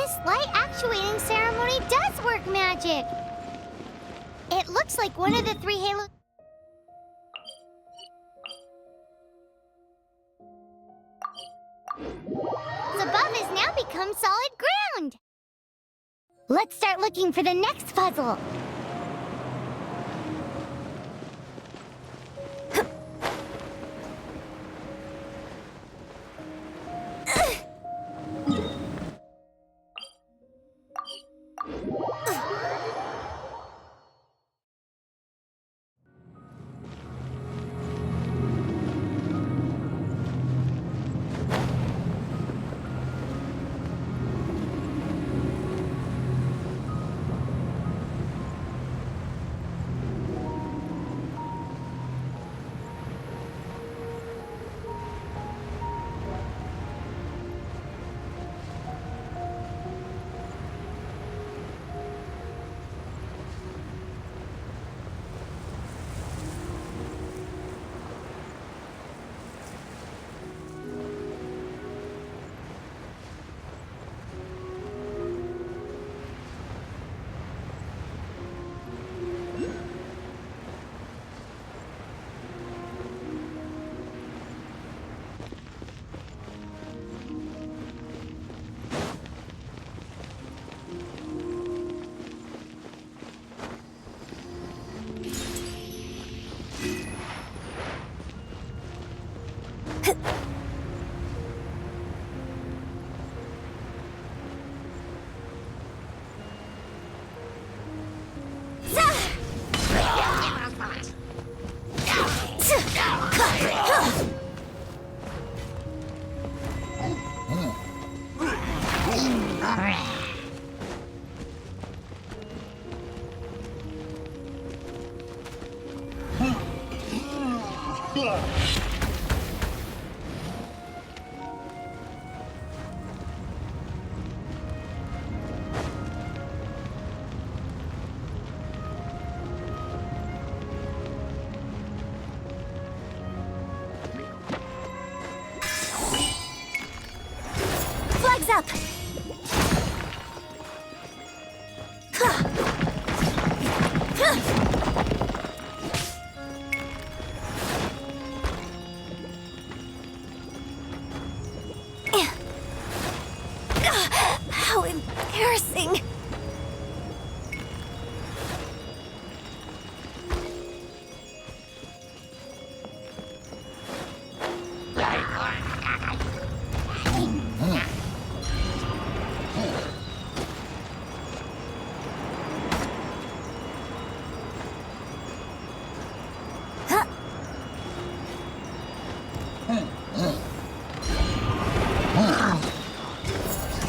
This light actuating ceremony does work magic. It looks like one of the three halos above has now become solid ground. Let's start looking for the next puzzle. Flags up! How embarrassing!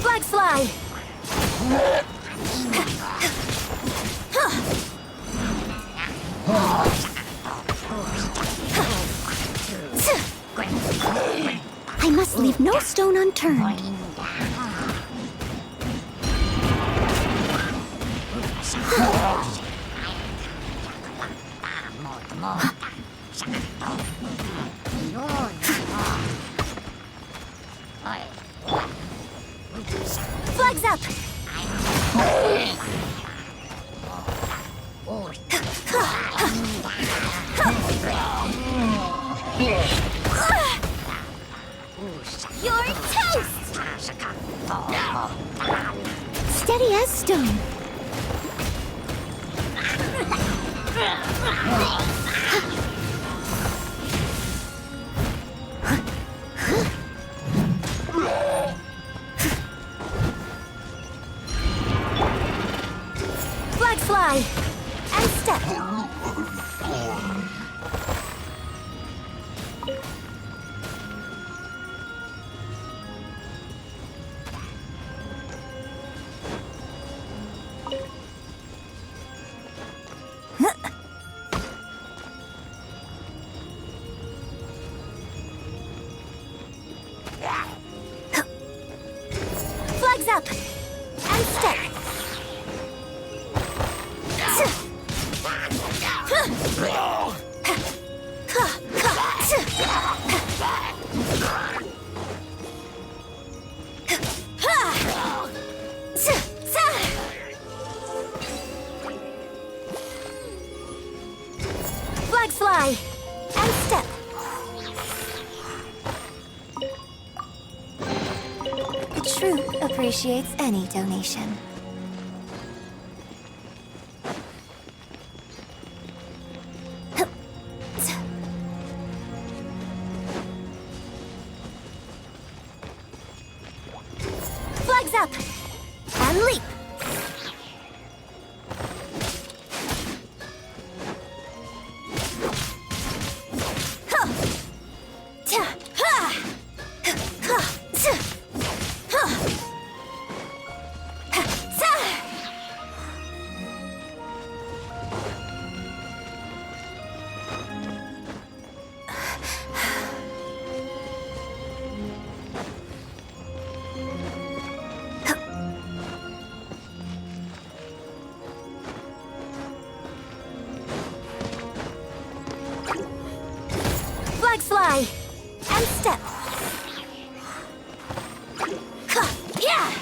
Flags fly! I must leave no stone unturned. Flags up! You're toast! Steady as stone. Flags fly! And step! Flags up! And step! fly and step. The troop appreciates any donation. Flags up and leap. Flags fly and step. Yeah.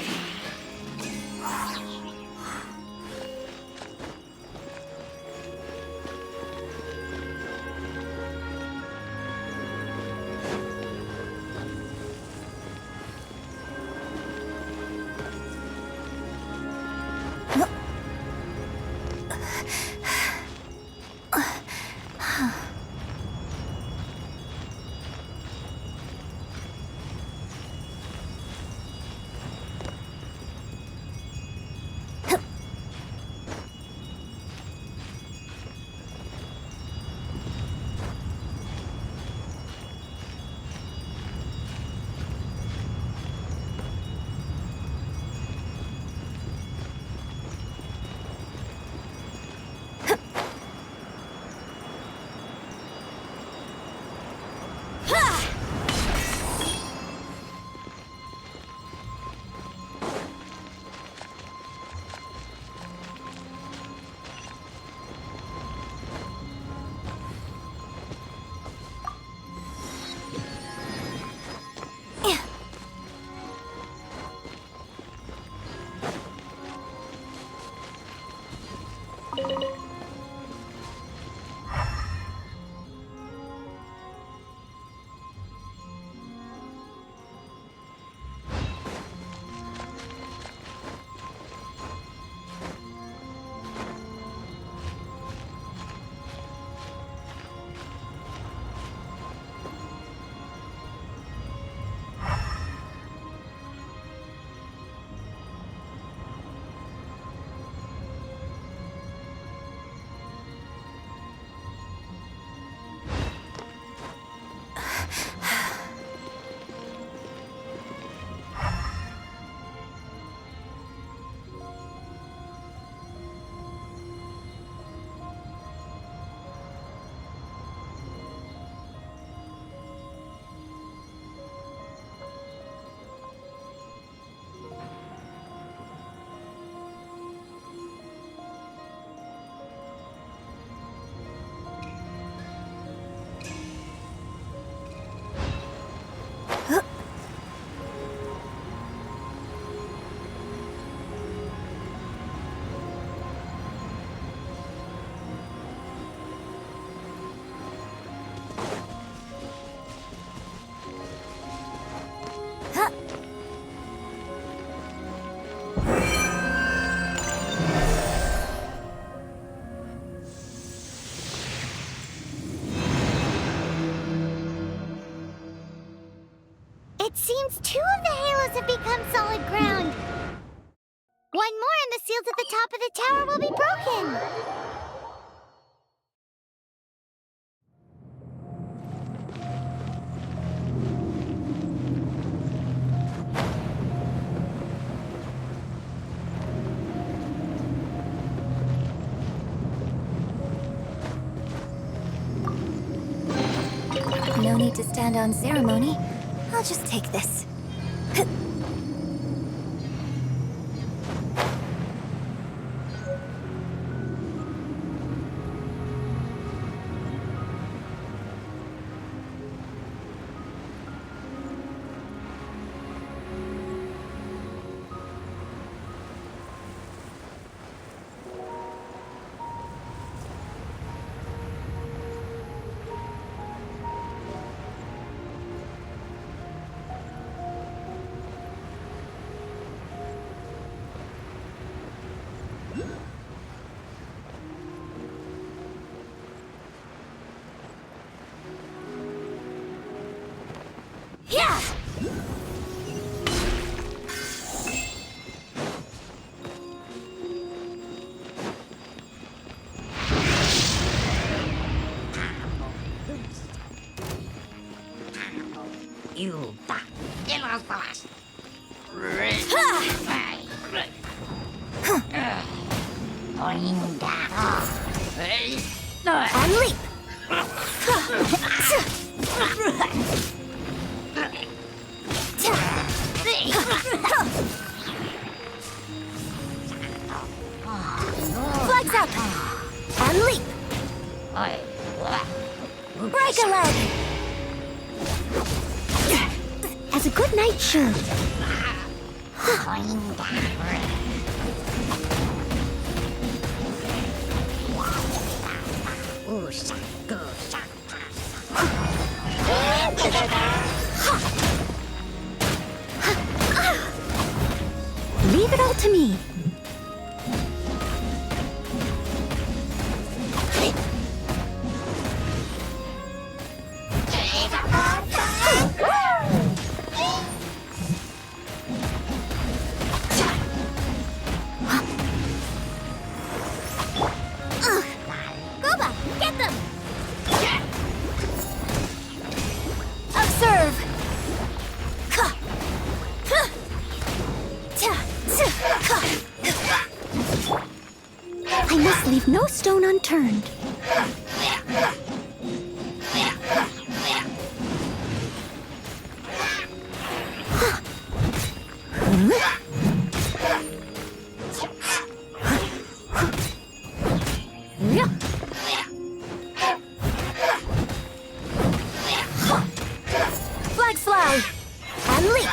It seems 2 of the halos have become solid ground. 1 more and the seals at the top of the tower will be broken. No need to stand on ceremony. I'll just take this. Yeah! And leap! Flags up! And leap! Break a leg! As a good knight should. Leave it all to me. Goba, get them! Observe! I must leave no stone unturned. Flags fly and leap.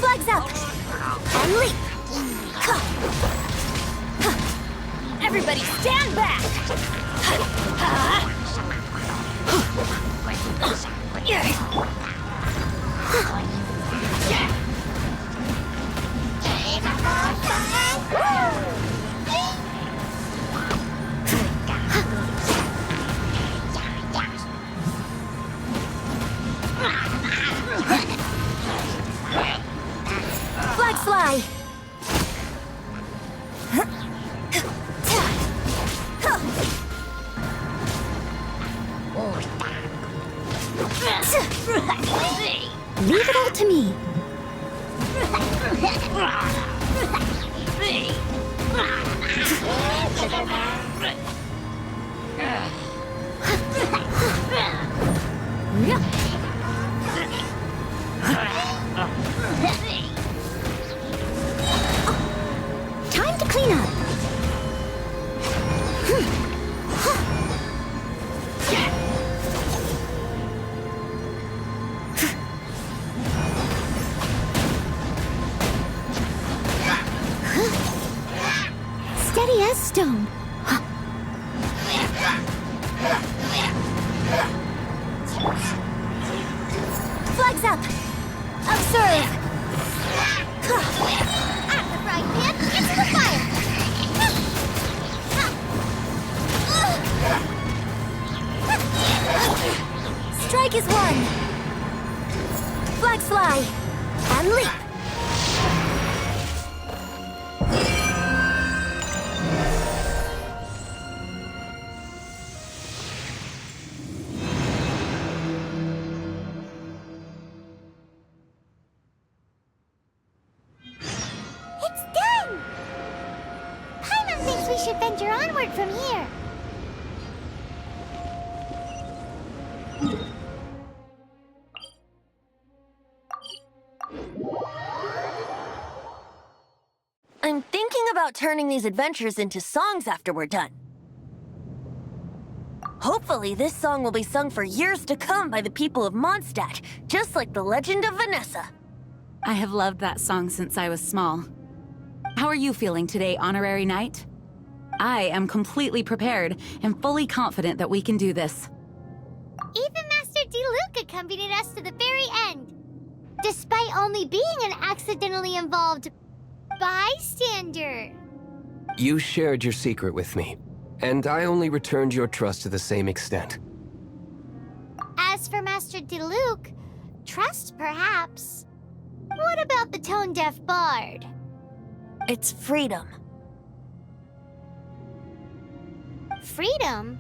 Flags up and leap. Everybody stand back. Flags fly. Leave it all to me. Time to clean up. Steady as stone. Flags up. Observe. At the frying pan, into the fire! Strike is won. Flags fly and leap. It's done! Paimon thinks we should venture onward from here. about turning these adventures into songs after we're done? Hopefully, this song will be sung for years to come by the people of Mondstadt, just like the legend of Vanessa. I have loved that song since I was small. How are you feeling today, Honorary Knight? I am completely prepared and fully confident that we can do this. Even Master Diluc accompanied us to the very end, despite only being an accidentally involved bystander. You shared your secret with me, and I only returned your trust to the same extent. As for Master Diluc, trust perhaps. What about the tone-deaf bard? It's freedom. Freedom?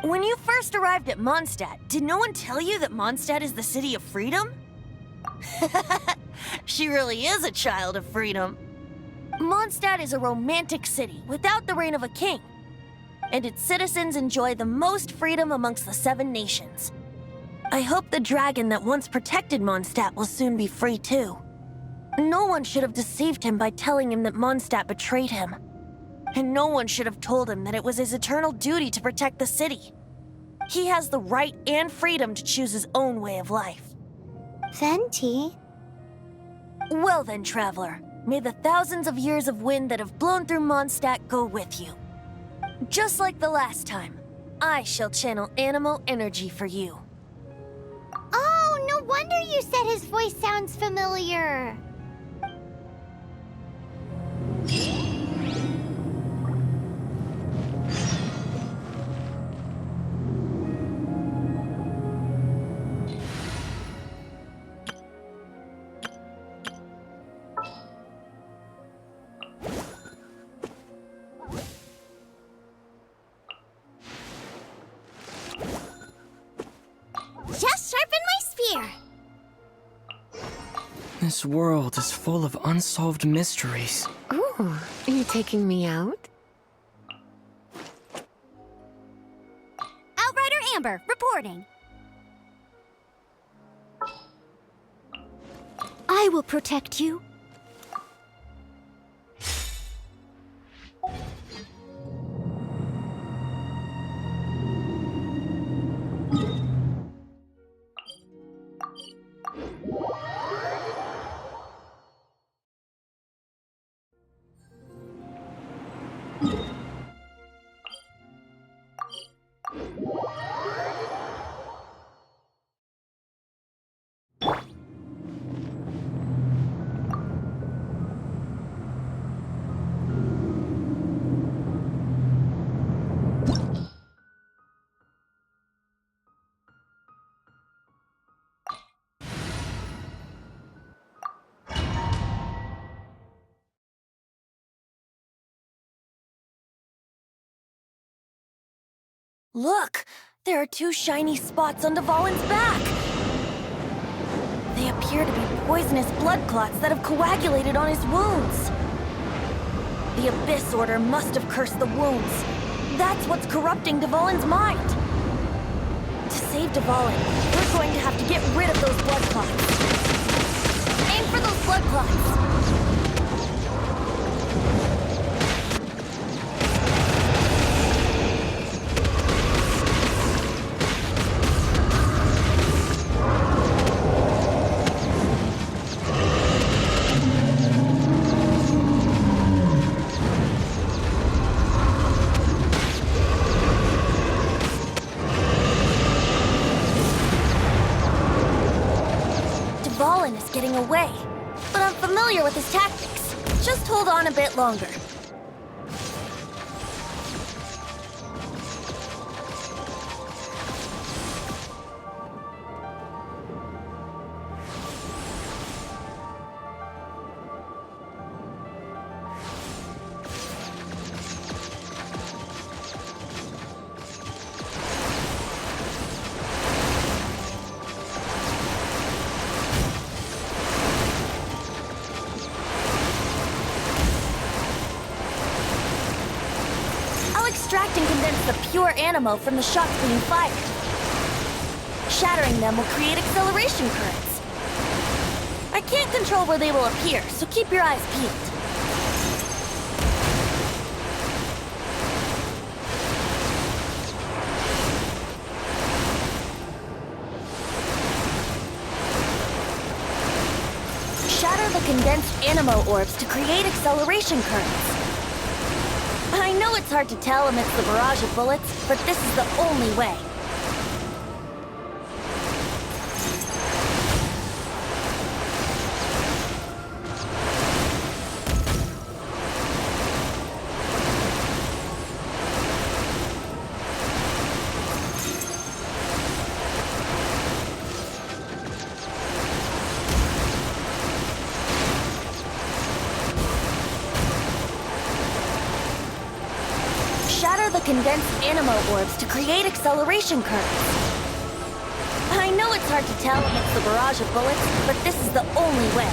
When you first arrived at Mondstadt, did no one tell you that Mondstadt is the city of freedom? She really is a child of freedom. Mondstadt is a romantic city without the reign of a king, and its citizens enjoy the most freedom amongst the 7 nations. I hope the dragon that once protected Mondstadt will soon be free too. No one should have deceived him by telling him that Mondstadt betrayed him. And no one should have told him that it was his eternal duty to protect the city. He has the right and freedom to choose his own way of life. Venti? Well then, traveler, may the thousands of years of wind that have blown through Mondstadt go with you. Just like the last time, I shall channel animal energy for you. Oh, no wonder you said his voice sounds familiar. Just sharpen my spear. This world is full of unsolved mysteries. Ooh, are you taking me out? Outrider Amber, reporting. I will protect you. Look! There are 2 shiny spots on Dvalin's back! They appear to be poisonous blood clots that have coagulated on his wounds. The Abyss Order must have cursed the wounds. That's what's corrupting Dvalin's mind. To save Dvalin, we're going to have to get rid of those blood clots. Aim for those blood clots! Dvalin is getting away, but I'm familiar with his tactics. Just hold on a bit longer. Extract and condense the pure animo from the shots being fired. Shattering them will create acceleration currents. I can't control where they will appear, so keep your eyes peeled. Shatter the condensed animo orbs to create acceleration currents. I know it's hard to tell amidst the barrage of bullets, but this is the only way. Shatter the condensed animo orbs to create acceleration currents. I know it's hard to tell amidst the barrage of bullets, but this is the only way.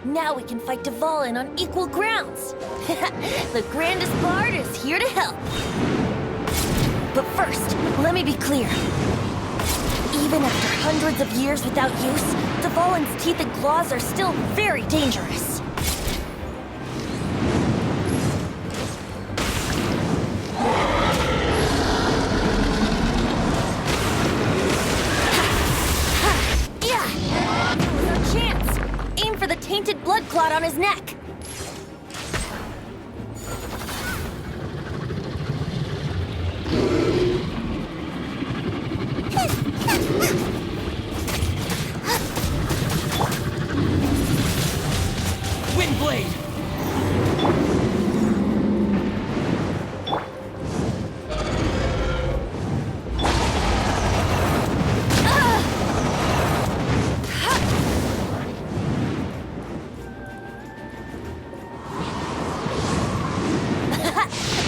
Now we can fight Dvalin on equal grounds. The grandest bard is here to help. But first, let me be clear. Even after hundreds of years without use, Dvalin's teeth and claws are still very dangerous. tainted blood clot on his neck. Windblade!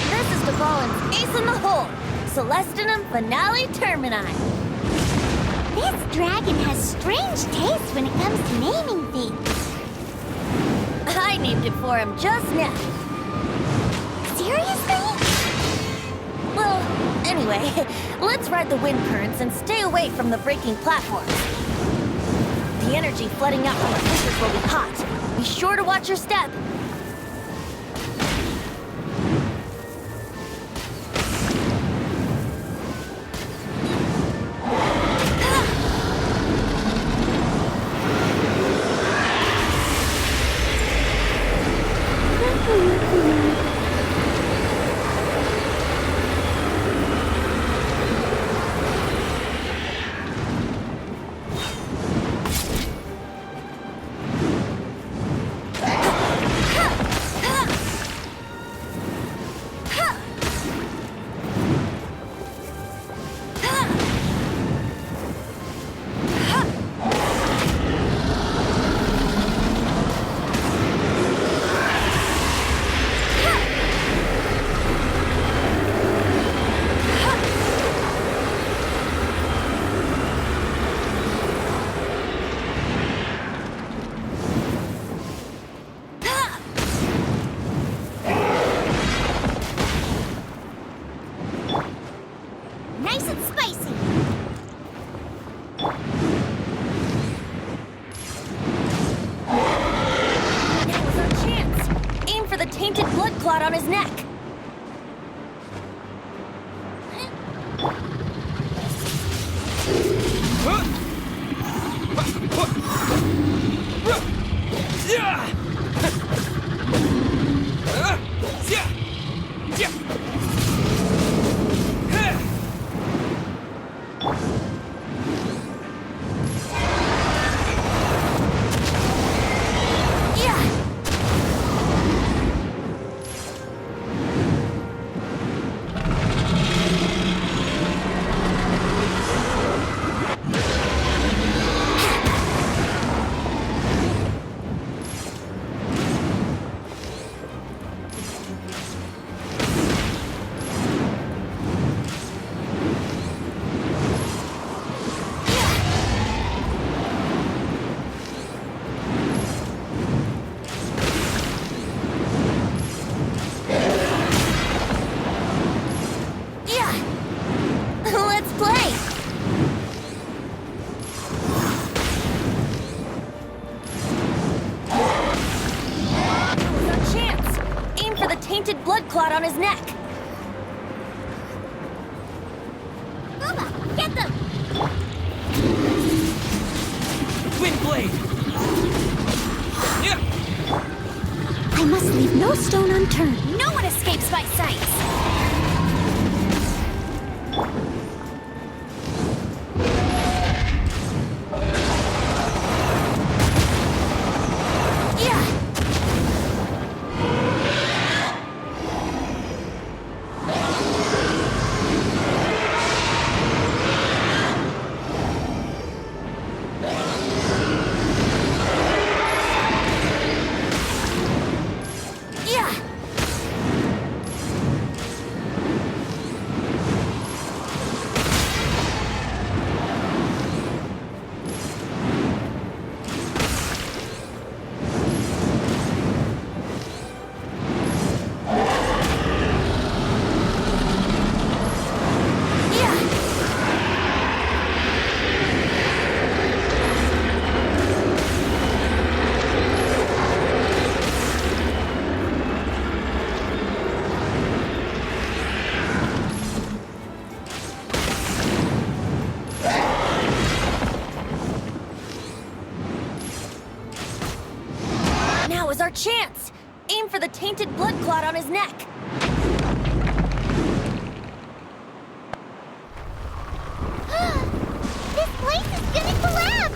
This is Devalin's Ace in the Hole, Celestinum Finale Termini. This dragon has strange taste when it comes to naming things. I named it for him just now. Seriously? Well, anyway, let's ride the wind currents and stay away from the breaking platforms. The energy flooding out from the fissures will be hot. Be sure to watch your step. Nice and spicy. That was our chance. Aim for the tainted blood clot on his neck. Let's play! That was our chance. Aim for the tainted blood clot on his neck. Booba, get them! Windblade! I must leave no stone unturned. No one escapes my sight. our chance! Aim for the tainted blood clot on his neck! This place is gonna collapse!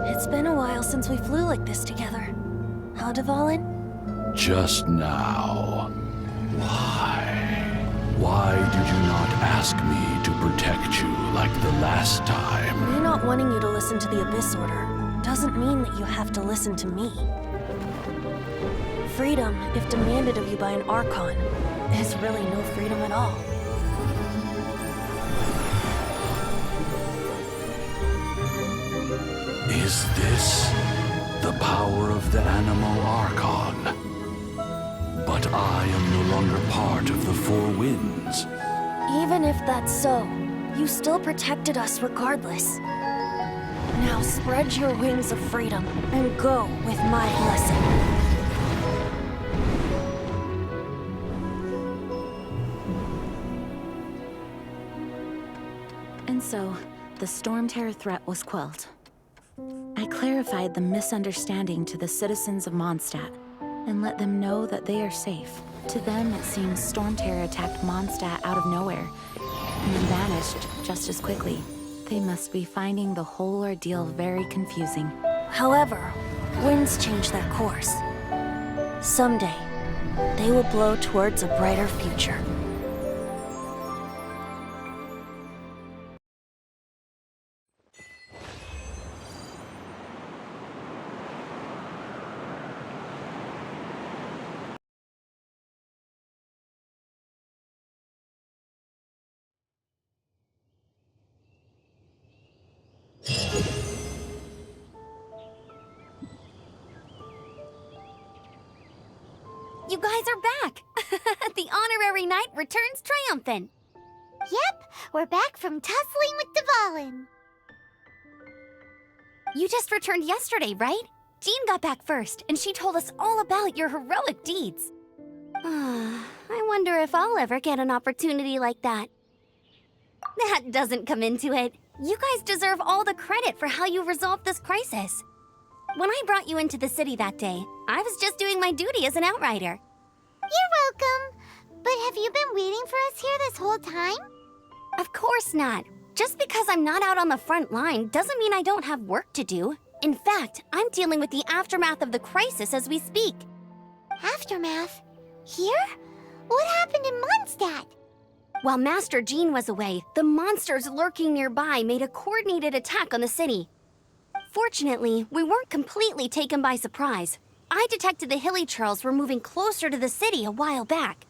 It's been a while since we flew like this together. Huh, Dvalin? Just now. Why? Why did you not ask me to protect you like the last time? Me not wanting you to listen to the Abyss Order doesn't mean that you have to listen to me. Freedom, if demanded of you by an Archon, is really no freedom at all. Is this the power of the Animo Archon? But I am no longer part of the Four Winds. Even if that's so, you still protected us regardless. Now spread your wings of freedom and go with my blessing. And so, the Storm Terror threat was quelled. I clarified the misunderstanding to the citizens of Mondstadt and let them know that they are safe. To them, it seems Storm Terror attacked Mondstadt out of nowhere and then vanished just as quickly. They must be finding the whole ordeal very confusing. However, winds change their course. Someday, they will blow towards a brighter future. You guys are back! The honorary knight returns triumphant. Yep, we're back from tussling with Dvalin. You just returned yesterday, right? Jean got back first, and she told us all about your heroic deeds. I wonder if I'll ever get an opportunity like that. That doesn't come into it. You guys deserve all the credit for how you resolved this crisis. When I brought you into the city that day, I was just doing my duty as an outrider. You're welcome. But have you been waiting for us here this whole time? Of course not. Just because I'm not out on the front line doesn't mean I don't have work to do. In fact, I'm dealing with the aftermath of the crisis as we speak. Aftermath? Here? What happened in Mondstadt? While Master Jean was away, the monsters lurking nearby made a coordinated attack on the city. Fortunately, we weren't completely taken by surprise. I detected the Hilly Churls were moving closer to the city a while back.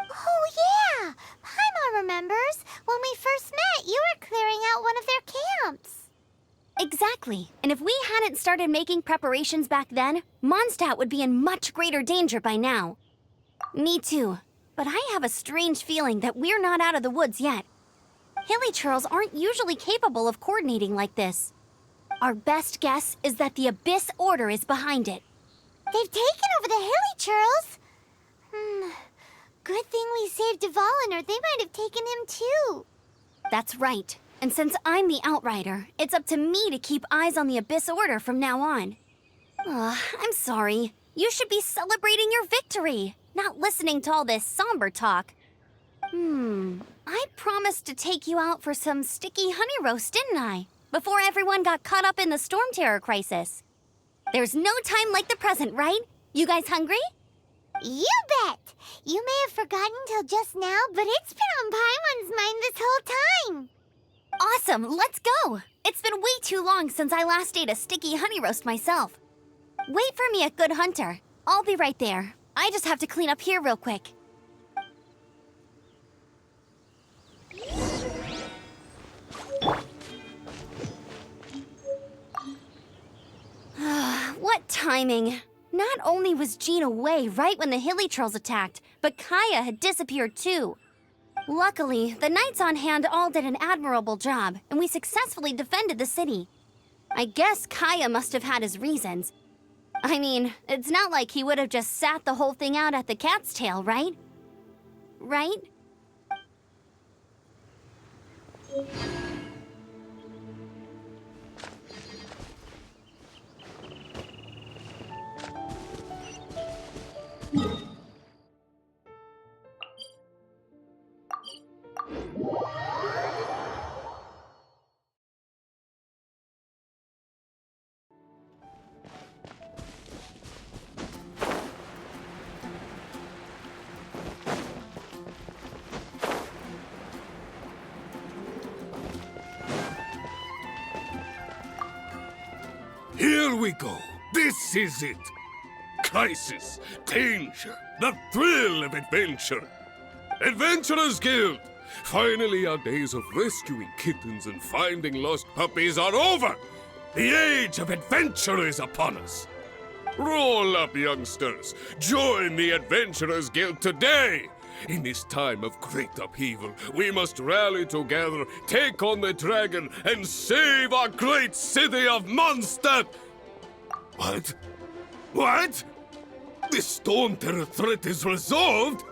Oh, yeah! Paimon remembers. When we first met, you were clearing out one of their camps. Exactly. And if we hadn't started making preparations back then, Mondstadt would be in much greater danger by now. Me too. But I have a strange feeling that we're not out of the woods yet. Hilly Churls aren't usually capable of coordinating like this. Our best guess is that the Abyss Order is behind it. They've taken over the Hilly Churls. Good thing we saved Dvalin, or they might have taken him too. That's right. And since I'm the Outrider, it's up to me to keep eyes on the Abyss Order from now on. I'm sorry. You should be celebrating your victory, not listening to all this somber talk. I promised to take you out for some sticky honey roast, didn't I? Before everyone got caught up in the Storm Terror crisis. There's no time like the present, right? You guys hungry? You bet! You may have forgotten till just now, but it's been on Paimon's mind this whole time. Awesome, let's go! It's been way too long since I last ate a sticky honey roast myself. Wait for me at Good Hunter. I'll be right there. I just have to clean up here real quick. What timing! Not only was Jean away right when the Hilly Trolls attacked, but Kaya had disappeared too. Luckily, the knights on hand all did an admirable job, and we successfully defended the city. I guess Kaya must have had his reasons. I mean, it's not like he would have just sat the whole thing out at the cat's tail, right? Right? Here we go. This is it. Crisis, danger, the thrill of adventure. Adventurers Guild! Finally, our days of rescuing kittens and finding lost puppies are over. The age of adventure is upon us. Roll up, youngsters. Join the Adventurers Guild today. In this time of great upheaval, we must rally together, take on the dragon, and save our great city of Mondstadt! What? What? The Storm Terror threat is resolved?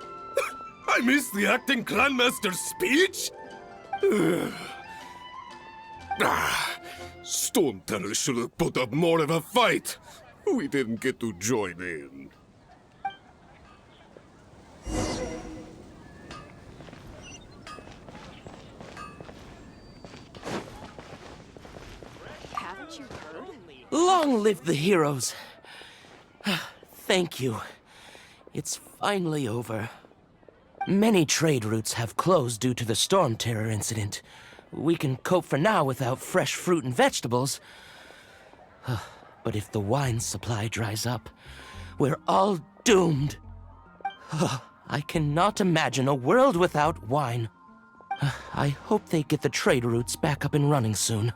I missed the acting Grandmaster's speech? Storm Terror should have put up more of a fight. We didn't get to join in. Long live the heroes. Thank you. It's finally over. Many trade routes have closed due to the Storm Terror incident. We can cope for now without fresh fruit and vegetables. But if the wine supply dries up, we're all doomed. I cannot imagine a world without wine. I hope they get the trade routes back up and running soon.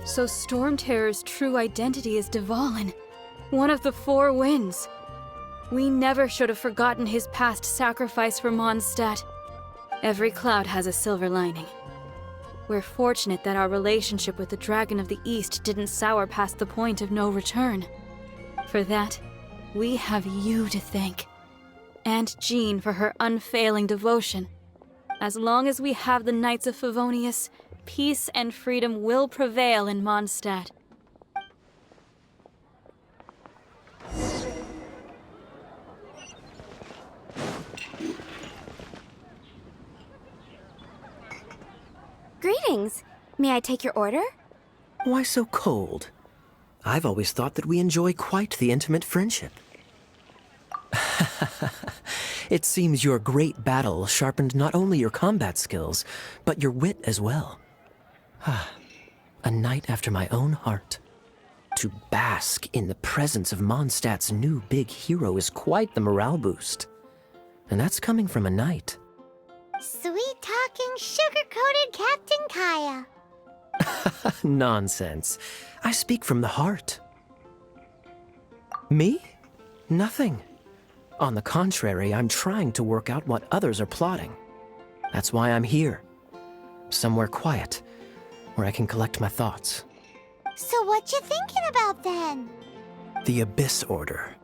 So Storm Terror's true identity is Dvalin, one of the Four Winds. We never should have forgotten his past sacrifice for Mondstadt. Every cloud has a silver lining. We're fortunate that our relationship with the Dragon of the East didn't sour past the point of no return. For that, we have you to thank. And Jean for her unfailing devotion. As long as we have the Knights of Favonius, peace and freedom will prevail in Mondstadt. Greetings. May I take your order? Why so cold? I've always thought that we enjoy quite the intimate friendship. It seems your great battle sharpened not only your combat skills, but your wit as well. A knight after my own heart. To bask in the presence of Mondstadt's new big hero is quite the morale boost. And that's coming from a knight. Sweet-talking, sugar-coated Captain Kaya. Nonsense. I speak from the heart. Me? Nothing. On the contrary, I'm trying to work out what others are plotting. That's why I'm here. Somewhere quiet, where I can collect my thoughts. So what you thinking about then? The Abyss Order.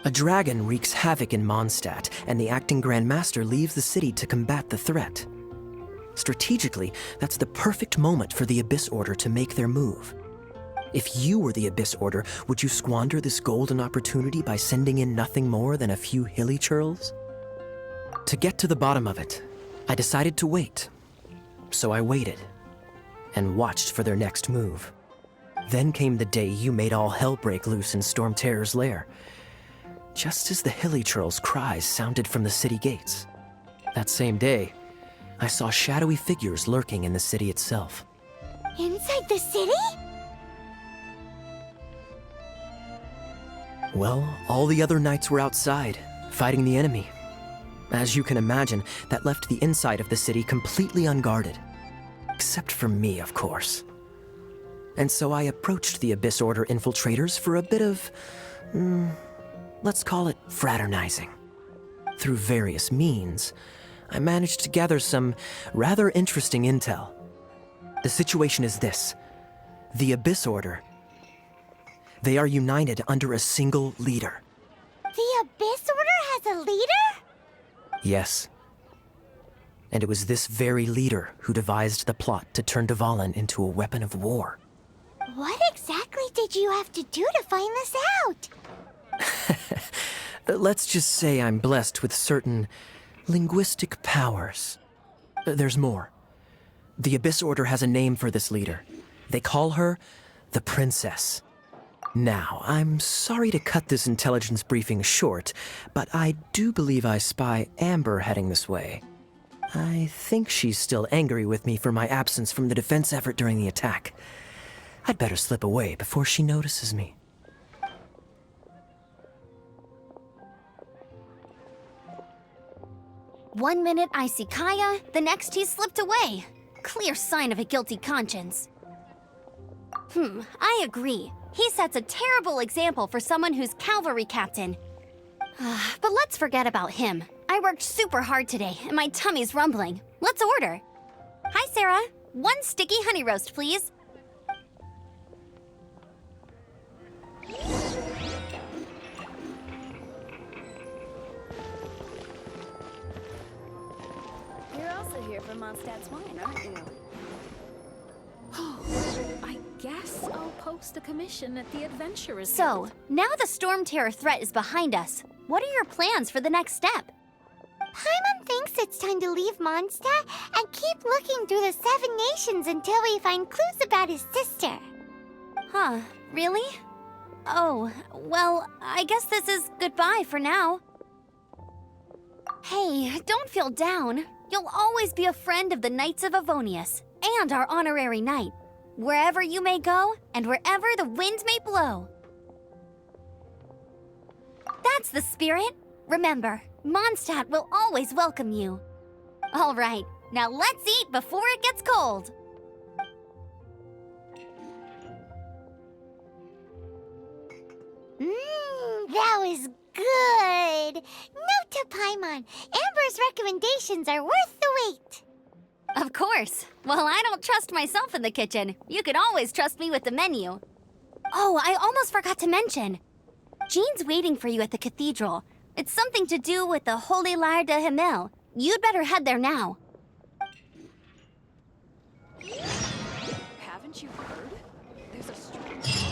A dragon wreaks havoc in Mondstadt, and the acting Grand Master leaves the city to combat the threat. Strategically, that's the perfect moment for the Abyss Order to make their move. If you were the Abyss Order, would you squander this golden opportunity by sending in nothing more than a few hilly churls? To get to the bottom of it, I decided to wait. So I waited, and watched for their next move. Then came the day you made all hell break loose in Storm Terror's lair. Just as the hilly churls' cries sounded from the city gates. That same day, I saw shadowy figures lurking in the city itself. Inside the city? Well, all the other knights were outside, fighting the enemy. As you can imagine, that left the inside of the city completely unguarded. Except for me, of course. And so I approached the Abyss Order infiltrators for a bit of, let's call it fraternizing. Through various means, I managed to gather some rather interesting intel. The situation is this. The Abyss Order, they are united under a single leader. The Abyss Order has a leader? Yes. And it was this very leader who devised the plot to turn Dvalin into a weapon of war. What exactly did you have to do to find this out? Let's just say I'm blessed with certain linguistic powers. There's more. The Abyss Order has a name for this leader. They call her the Princess. Now, I'm sorry to cut this intelligence briefing short, but I do believe I spy Amber heading this way. I think she's still angry with me for my absence from the defense effort during the attack. I'd better slip away before she notices me. One minute I see Kaya, the next he slipped away. Clear sign of a guilty conscience. I agree. He sets a terrible example for someone who's cavalry captain. But let's forget about him. I worked super hard today, and my tummy's rumbling. Let's order. Hi, Sarah. 1 sticky honey roast, please. You're also here for Mondstadt's wine, aren't you? I guess I'll post a commission at the Adventurers So, now the Storm Terror threat is behind us. What are your plans for the next step? Paimon thinks it's time to leave Mondstadt and keep looking through the 7 nations until we find clues about his sister. Huh, really? Oh, well, I guess this is goodbye for now. Hey, don't feel down. You'll always be a friend of the Knights of Avonius, and our honorary knight. Wherever you may go, and wherever the wind may blow. That's the spirit. Remember, Mondstadt will always welcome you. All right, now let's eat before it gets cold. That was good. Note to Paimon, Amber's recommendations are worth the wait. Of course. Well, I don't trust myself in the kitchen. You can always trust me with the menu. Oh, I almost forgot to mention. Jean's waiting for you at the cathedral. It's something to do with the Holy Lyre de Himmel. You'd better head there now. Haven't you heard? There's a strange...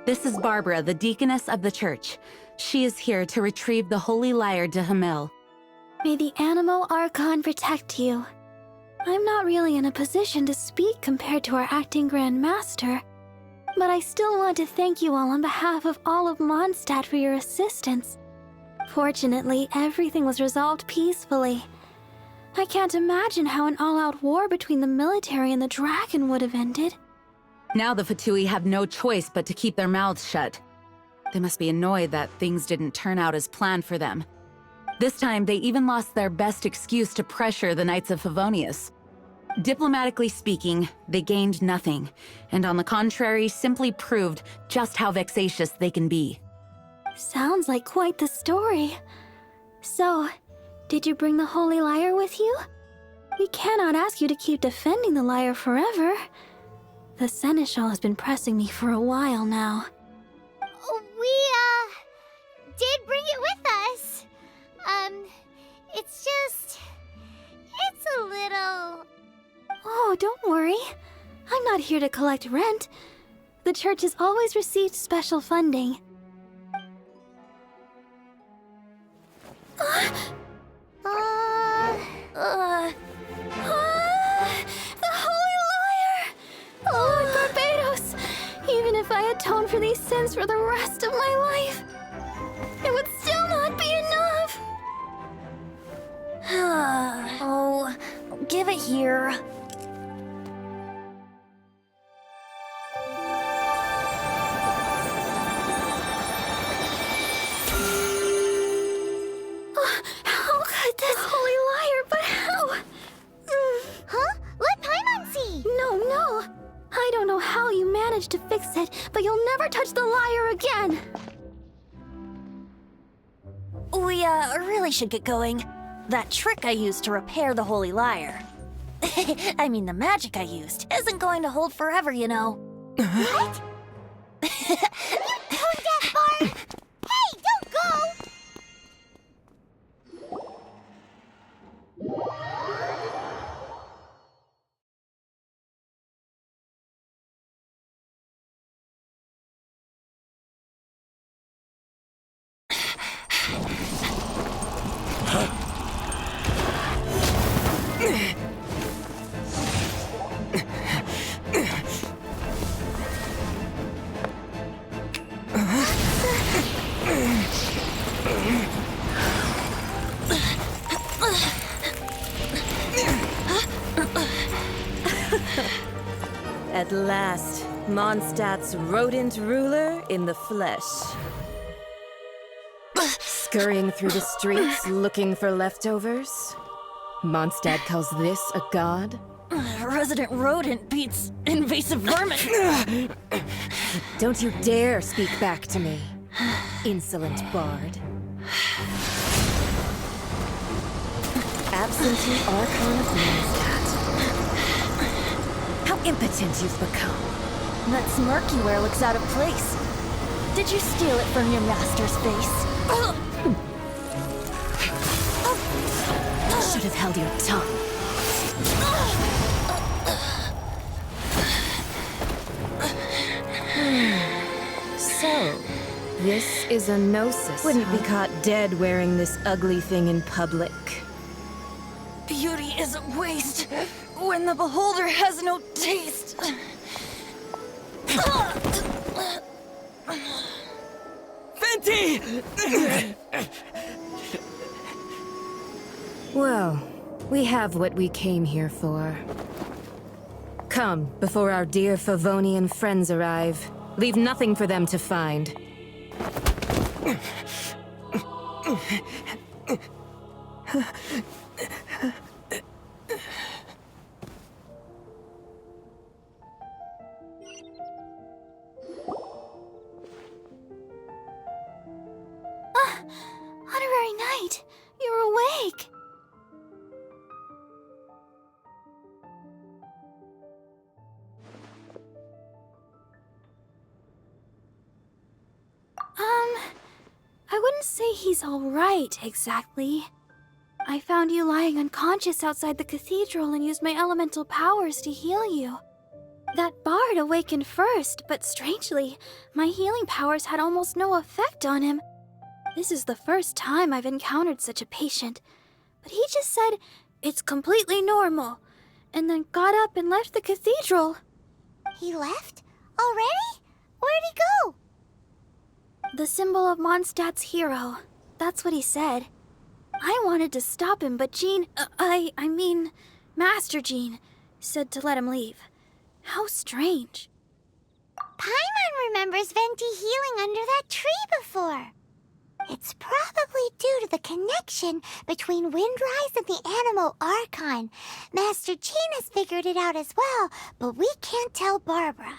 This is Barbara, the deaconess of the church. She is here to retrieve the Holy Lyre de Himmel. May the Animo Archon protect you. I'm not really in a position to speak compared to our acting Grand Master, but I still want to thank you all on behalf of all of Mondstadt for your assistance. Fortunately, everything was resolved peacefully. I can't imagine how an all-out war between the military and the dragon would have ended. Now the Fatui have no choice but to keep their mouths shut. They must be annoyed that things didn't turn out as planned for them. This time, they even lost their best excuse to pressure the Knights of Favonius. Diplomatically speaking, they gained nothing, and on the contrary, simply proved just how vexatious they can be. Sounds like quite the story. So, did you bring the Holy Lyre with you? We cannot ask you to keep defending the lyre forever. The Seneschal has been pressing me for a while now. We, did bring it with us. It's just... it's a little... Oh, don't worry. I'm not here to collect rent. The church has always received special funding. The Holy Lyre! Lord Barbados! Even if I atone for these sins for the rest of my life, it would still not be enough! Oh, give it here. How could this Holy Lyre, but how? Huh? Let Paimon see! No. I don't know how you managed to fix it, but you'll never touch the lyre again! We, really should get going. That trick I used to repair the Holy Lyre. I mean, the magic I used isn't going to hold forever, you know. What? You tone-deaf bard! Hey, don't go! At last, Mondstadt's rodent ruler in the flesh. Scurrying through the streets looking for leftovers? Mondstadt calls this a god? Resident rodent beats invasive vermin. Don't you dare speak back to me, insolent bard. Absentee Archon of Mondstadt. How impotent you've become. That smirk you wear looks out of place. Did you steal it from your master's face? Should have held your tongue. So, this is a gnosis. Wouldn't be caught dead wearing this ugly thing in public. Beauty is a waste when the beholder has no taste. Venti! Well, we have what we came here for. Come, before our dear Favonian friends arrive. Leave nothing for them to find. Honorary Knight, you're awake! I wouldn't say he's alright, exactly. I found you lying unconscious outside the cathedral and used my elemental powers to heal you. That bard awakened first, but strangely, my healing powers had almost no effect on him. This is the first time I've encountered such a patient, but he just said, "It's completely normal," and then got up and left the cathedral. He left? Already? Where'd he go? The symbol of Mondstadt's hero. That's what he said. I wanted to stop him, but Jean, I mean, Master Jean, said to let him leave. How strange. Paimon remembers Venti healing under that tree before. It's probably due to the connection between Windrise and the Animal Archon. Master Jean has figured it out as well, but we can't tell Barbara.